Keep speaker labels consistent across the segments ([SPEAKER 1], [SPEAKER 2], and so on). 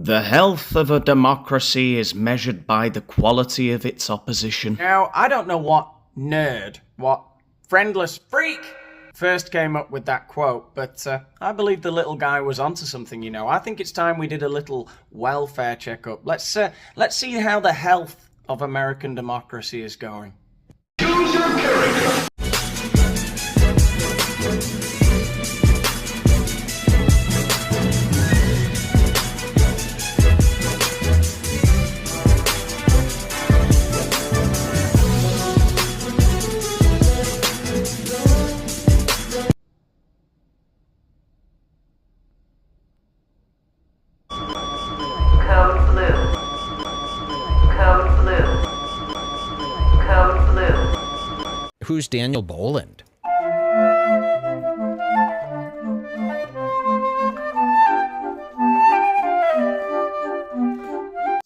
[SPEAKER 1] The health of a democracy is measured by the quality of its opposition.
[SPEAKER 2] Now, I don't know what friendless freak first came up with that quote, but I believe the little guy was onto something, you know. I think it's time we did a little welfare checkup. Let's see how the health of American democracy is going.
[SPEAKER 3] Choose your character.
[SPEAKER 4] Who's Daniel Boland?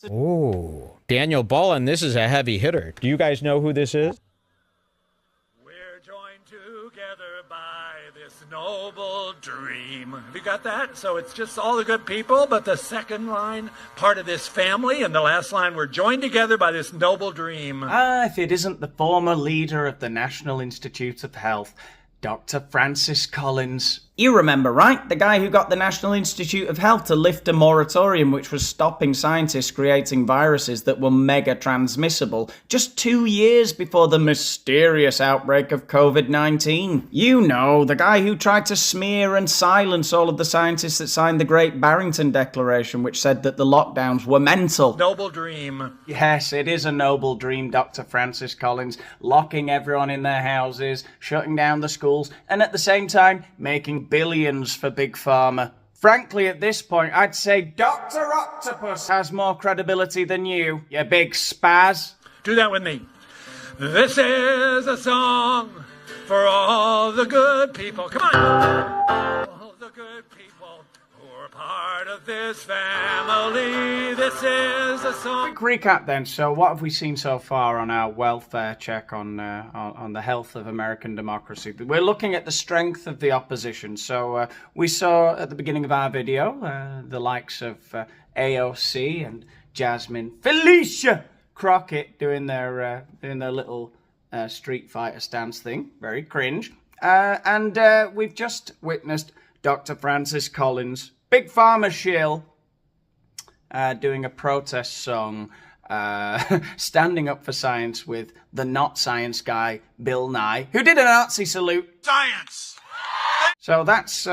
[SPEAKER 4] Oh, Daniel Boland, this is a heavy hitter. Do you guys know who this is?
[SPEAKER 5] We're joined together by this noble dream. Have you got that? So it's just all the good people, but the second line, part of this family, and the last line, we're joined together by this noble dream.
[SPEAKER 2] If it isn't the former leader of the National Institute of Health, Dr. Francis Collins. You remember, right? The guy who got the National Institute of Health to lift a moratorium which was stopping scientists creating viruses that were mega transmissible just 2 years before the mysterious outbreak of COVID-19. You know, the guy who tried to smear and silence all of the scientists that signed the Great Barrington Declaration, which said that the lockdowns were mental.
[SPEAKER 5] Noble dream.
[SPEAKER 2] Yes, it is a noble dream, Dr. Francis Collins, locking everyone in their houses, shutting down the schools, and at the same time, making billions for Big Pharma. Frankly, at this point, I'd say Dr. Octopus has more credibility than you big spaz.
[SPEAKER 5] Do that with me. This is a song for all the good people. Come on. All the good people who are part of this family. This is a song.
[SPEAKER 2] Quick recap then. So what have we seen so far on our welfare check on the health of American democracy? We're looking at the strength of the opposition. So we saw at the beginning of our video the likes of AOC and Jasmine Felicia Crockett doing their little Street Fighter stance thing. Very cringe. And we've just witnessed Dr. Francis Collins, Big Pharma shill, doing a protest song, standing up for science with the not science guy, Bill Nye, who did a Nazi salute.
[SPEAKER 5] Science!
[SPEAKER 2] So that's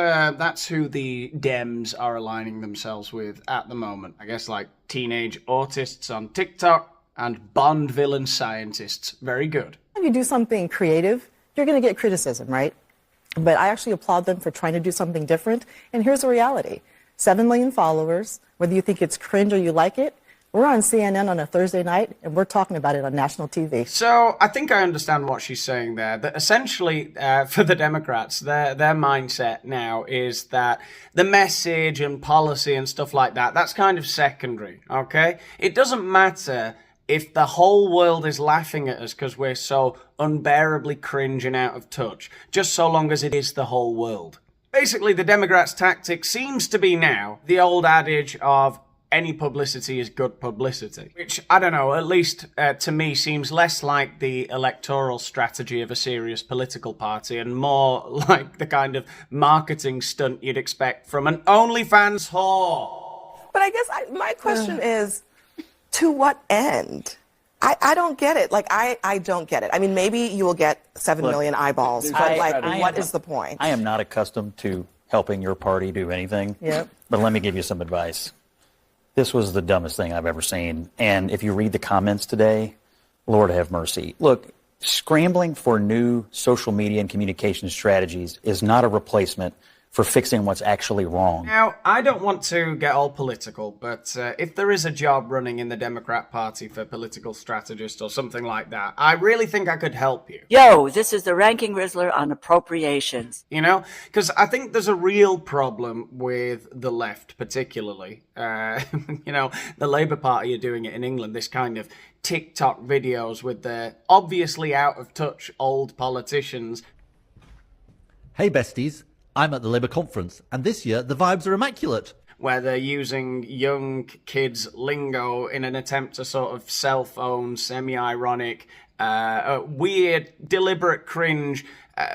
[SPEAKER 2] who the Dems are aligning themselves with at the moment. I guess like teenage autists on TikTok and Bond villain scientists. Very good.
[SPEAKER 6] If you do something creative, you're going to get criticism, right? But I actually applaud them for trying to do something different. And here's the reality. 7 million followers, whether you think it's cringe or you like it, we're on CNN on a Thursday night, and we're talking about it on national TV.
[SPEAKER 2] So I think I understand what she's saying there, that essentially for the Democrats, their mindset now is that the message and policy and stuff like that, that's kind of secondary, okay? It doesn't matter if the whole world is laughing at us because we're so unbearably cringe and out of touch, just so long as it is the whole world. Basically, the Democrats' tactic seems to be now the old adage of any publicity is good publicity, which, I don't know, at least to me seems less like the electoral strategy of a serious political party and more like the kind of marketing stunt you'd expect from an OnlyFans whore.
[SPEAKER 6] But I guess my question is, to what end? I don't get it. Like, I don't get it. I mean, maybe you will get 7 million eyeballs, but what is the point?
[SPEAKER 7] I am not accustomed to helping your party do anything.
[SPEAKER 6] Yep.
[SPEAKER 7] But let me give you some advice. This was the dumbest thing I've ever seen. And if you read the comments today, Lord have mercy. Look, scrambling for new social media and communication strategies is not a replacement for fixing what's actually wrong.
[SPEAKER 2] Now, I don't want to get all political, but if there is a job running in the Democrat Party for political strategist or something like that, I really think I could help you.
[SPEAKER 8] Yo, this is the Ranking Rizzler on appropriations.
[SPEAKER 2] You know, because I think there's a real problem with the left, particularly. You know, the Labour Party are doing it in England, this kind of TikTok videos with their obviously out of touch old politicians.
[SPEAKER 9] Hey besties, I'm at the Labour conference, and this year the vibes are immaculate.
[SPEAKER 2] where they're using young kids' lingo in an attempt to sort of self-own, semi-ironic, weird, deliberate cringe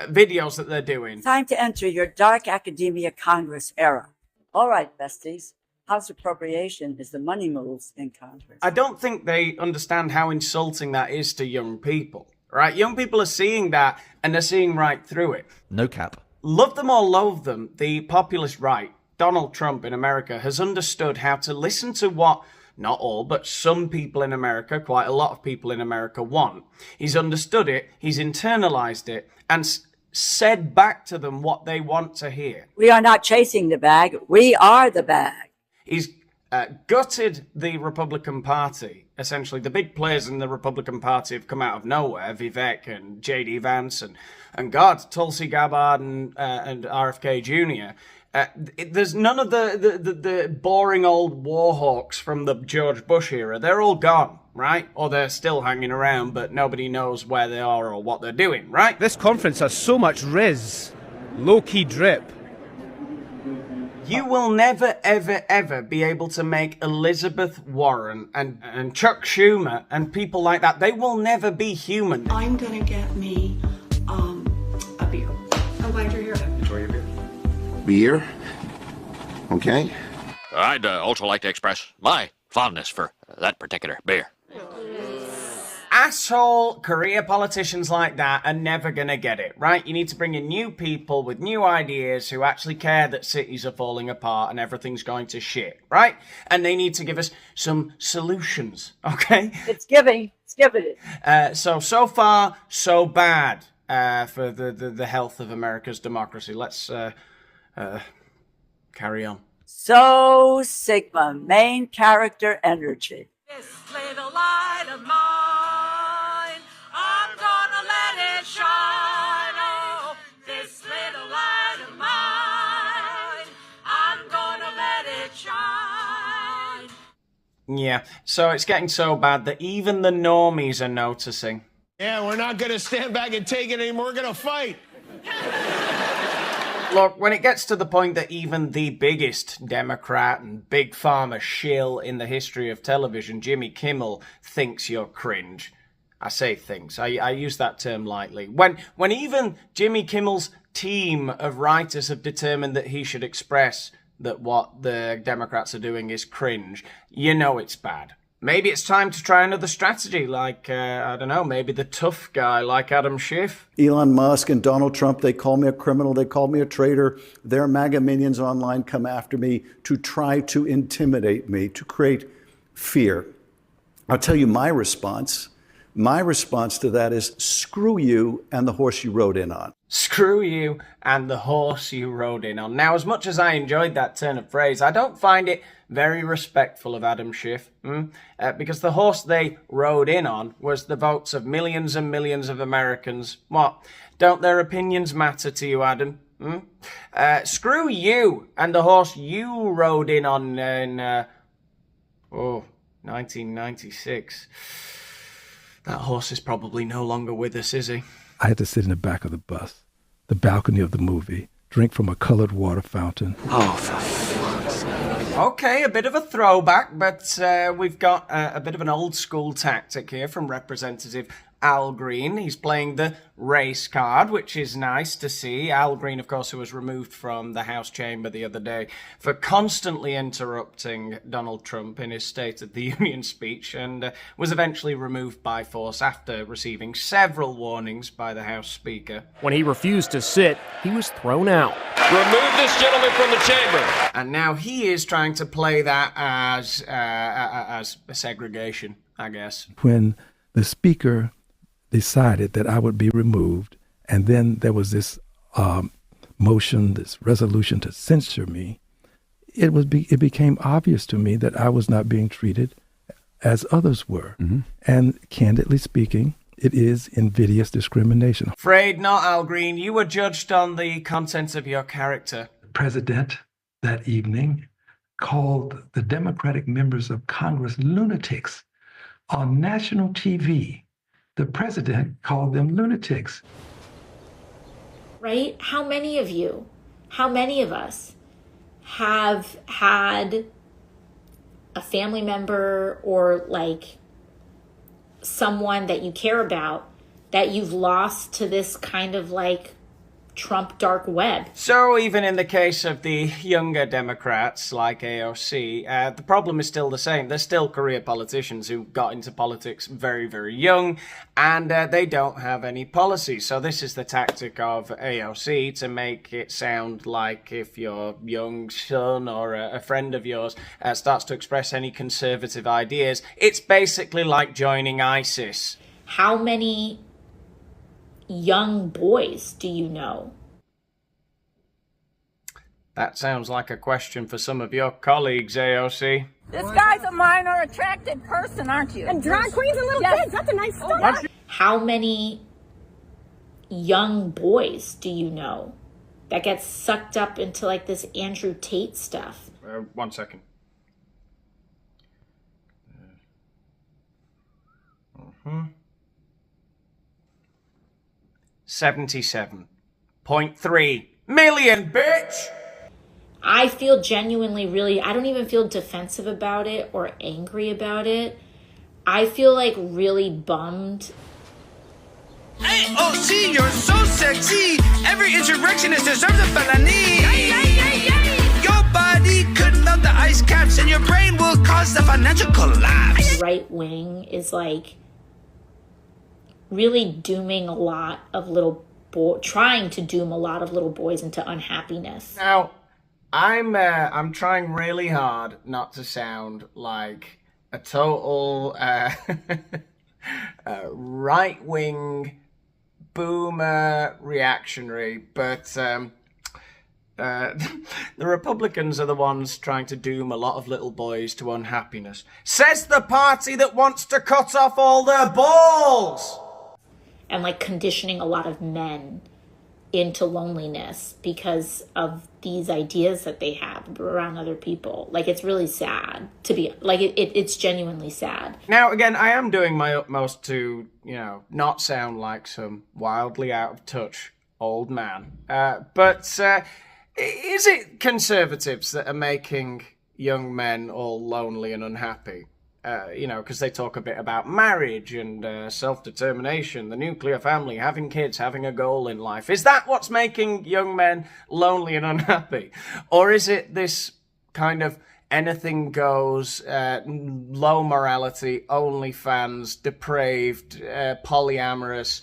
[SPEAKER 2] videos that they're doing.
[SPEAKER 8] Time to enter your dark academia Congress era. All right, besties. House appropriation is the money moves in Congress.
[SPEAKER 2] I don't think they understand how insulting that is to young people, right? Young people are seeing that and they're seeing right through it.
[SPEAKER 9] No cap.
[SPEAKER 2] Love them or loathe them, the populist right, Donald Trump in America, has understood how to listen to what, not all, but some people in America, quite a lot of people in America want. He's understood it, he's internalized it, and said back to them what they want to hear.
[SPEAKER 8] We are not chasing the bag. We are the bag.
[SPEAKER 2] He's gutted the Republican Party. Essentially, the big players in the Republican Party have come out of nowhere. Vivek and J.D. Vance and God, Tulsi Gabbard and RFK Jr. There's none of the boring old war hawks from the George Bush era. They're all gone, right? Or they're still hanging around, but nobody knows where they are or what they're doing, right?
[SPEAKER 10] This conference has so much rizz, low-key drip.
[SPEAKER 2] You will never, ever, ever be able to make Elizabeth Warren and Chuck Schumer and people like that. They will never be human.
[SPEAKER 11] I'm gonna get me a beer. I'm glad you're here. Enjoy your beer.
[SPEAKER 3] Beer? Okay.
[SPEAKER 12] I'd also like to express my fondness for that particular beer.
[SPEAKER 2] Asshole career politicians like that are never gonna get it, right? You need to bring in new people with new ideas who actually care that cities are falling apart and everything's going to shit, right? And they need to give us some solutions, okay?
[SPEAKER 8] It's giving. It's giving it.
[SPEAKER 2] So far, so bad for the health of America's democracy. Let's carry on.
[SPEAKER 8] So Sigma, main character energy.
[SPEAKER 5] This little light of mine, I'm gonna let it shine. Oh, this little light of mine, I'm gonna let it shine.
[SPEAKER 2] Yeah, so it's getting so bad that even the normies are noticing.
[SPEAKER 10] Yeah, we're not going to stand back and take it anymore. We're going to fight.
[SPEAKER 2] Look, when it gets to the point that even the biggest Democrat and big pharma shill in the history of television, Jimmy Kimmel, thinks you're cringe. I say thinks. I use that term lightly. When even Jimmy Kimmel's team of writers have determined that he should express that what the Democrats are doing is cringe, you know it's bad. Maybe it's time to try another strategy, like, I don't know, maybe the tough guy like Adam Schiff.
[SPEAKER 13] Elon Musk and Donald Trump, they call me a criminal, they call me a traitor. Their MAGA minions online come after me to try to intimidate me, to create fear. I'll tell you my response. My response to that is screw you and the horse you rode in on.
[SPEAKER 2] Screw you and the horse you rode in on. Now, as much as I enjoyed that turn of phrase, I don't find it very respectful of Adam Schiff, because the horse they rode in on was the votes of millions and millions of Americans. What? Don't their opinions matter to you, Adam? Screw you and the horse you rode in on in, 1996. That horse is probably no longer with us, is he?
[SPEAKER 14] I had to sit in the back of the bus, the balcony of the movie, drink from a colored water fountain.
[SPEAKER 2] Oh, for fuck's sake. Okay, a bit of a throwback, but we've got a bit of an old school tactic here from Representative Al Green. He's playing the race card, which is nice to see. Al Green, of course, who was removed from the House chamber the other day for constantly interrupting Donald Trump in his State of the Union speech, and was eventually removed by force after receiving several warnings by the House Speaker.
[SPEAKER 15] When he refused to sit, he was thrown out.
[SPEAKER 12] Remove this gentleman from the chamber.
[SPEAKER 2] And now he is trying to play that as a segregation, I guess.
[SPEAKER 14] When the speaker decided that I would be removed, and then there was this motion, this resolution to censure me, it became obvious to me that I was not being treated as others were. Mm-hmm. And candidly speaking, it is invidious discrimination.
[SPEAKER 2] Afraid not, Al Green. You were judged on the content of your character.
[SPEAKER 14] The president that evening called the Democratic members of Congress lunatics on national TV. The president called them lunatics.
[SPEAKER 16] Right? How many of you, how many of us
[SPEAKER 9] have had a family member or like someone that you care about that you've lost to this kind of like Trump dark web?
[SPEAKER 2] So even in the case of the younger Democrats like AOC, the problem is still the same. They're still career politicians who got into politics very, very young, and they don't have any policy. So this is the tactic of AOC to make it sound like if your young son or a friend of yours starts to express any conservative ideas, it's basically like joining ISIS.
[SPEAKER 9] How many young boys do you know?
[SPEAKER 2] That sounds like a question for some of your colleagues, AOC.
[SPEAKER 16] This guy's a minor attracted person, aren't you?
[SPEAKER 11] And drag queens and little kids. That's a nice start.
[SPEAKER 9] How many young boys do you know that get sucked up into like this Andrew Tate stuff?
[SPEAKER 2] 1 second. 77.3 million, bitch!
[SPEAKER 9] I feel genuinely really, I don't even feel defensive about it or angry about it. I feel like really bummed.
[SPEAKER 17] AOC, you're so sexy. Every insurrectionist deserves a felony. Your body could melt the ice caps and your brain will cause the financial collapse.
[SPEAKER 9] Right wing is like really dooming a lot of little boys, trying to doom a lot of little boys into unhappiness.
[SPEAKER 2] Now, I'm trying really hard not to sound like a total right-wing boomer reactionary, but the Republicans are the ones trying to doom a lot of little boys to unhappiness. Says the party that wants to cut off all their balls!
[SPEAKER 9] And like conditioning a lot of men into loneliness because of these ideas that they have around other people. Like, it's really sad to be, like, it's genuinely sad.
[SPEAKER 2] Now, again, I am doing my utmost to, you know, not sound like some wildly out of touch old man. But is it conservatives that are making young men all lonely and unhappy? You know, because they talk a bit about marriage and self-determination, the nuclear family, having kids, having a goal in life. Is that what's making young men lonely and unhappy? Or is it this kind of anything goes, low morality, OnlyFans, depraved, polyamorous,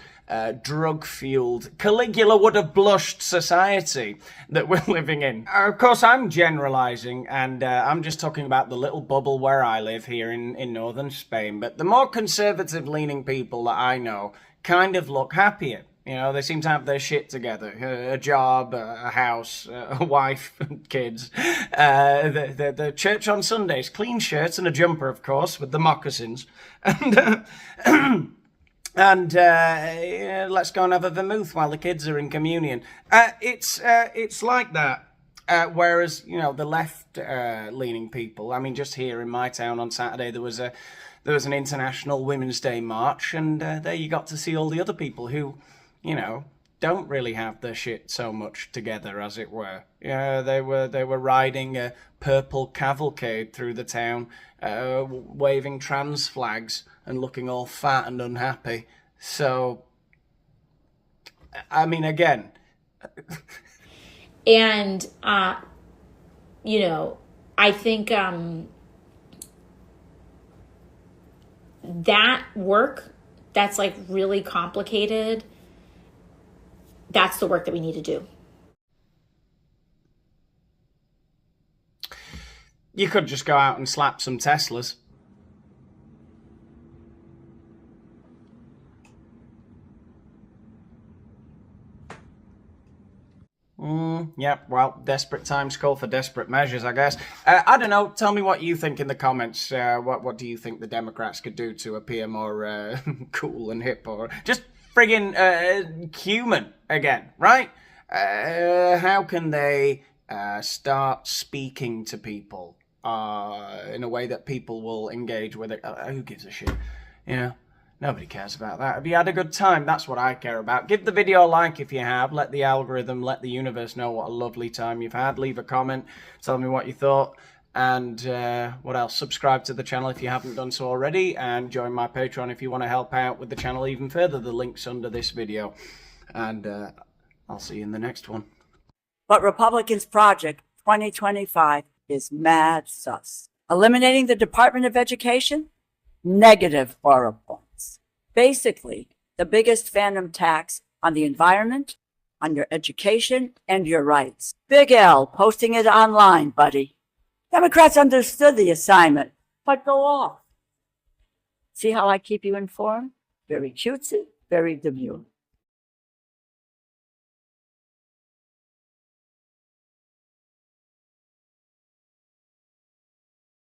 [SPEAKER 2] drug-fueled, Caligula would have blushed society that we're living in? Of course, I'm generalizing, and I'm just talking about the little bubble where I live here in northern Spain. But the more conservative-leaning people that I know kind of look happier. You know, they seem to have their shit together. A job, a house, a wife, and kids. The church on Sundays, clean shirts and a jumper, of course, with the moccasins. And let's go and have a vermouth while the kids are in communion. It's like that. Whereas, you know, the left-leaning people, I mean, just here in my town on Saturday, there was an International Women's Day march, and there you got to see all the other people who, you know, don't really have their shit so much together, as it were. Yeah, they were riding a purple cavalcade through the town, waving trans flags and looking all fat and unhappy. So, I mean, again.
[SPEAKER 9] And, you know, I think that work, that's like really complicated, that's the work that we need to do.
[SPEAKER 2] You could just go out and slap some Teslas. Yep, well, desperate times call for desperate measures, I guess. I don't know, tell me what you think in the comments. What do you think the Democrats could do to appear more cool and hip, or just friggin' human again, right? How can they start speaking to people in a way that people will engage with it? Who gives a shit? You know? Nobody cares about that. Have you had a good time? That's what I care about. Give the video a like if you have. Let the algorithm, let the universe know what a lovely time you've had. Leave a comment. Tell me what you thought. And what else? Subscribe to the channel if you haven't done so already. And join my Patreon if you want to help out with the channel even further. The link's under this video. And I'll see you in the next one.
[SPEAKER 8] But Republicans' Project 2025 is mad sus. Eliminating the Department of Education? Negative aura points. Basically, the biggest phantom tax on the environment, on your education, and your rights. Big L posting it online, buddy. Democrats understood the assignment, but go off. See how I keep you informed? Very cutesy, very demure.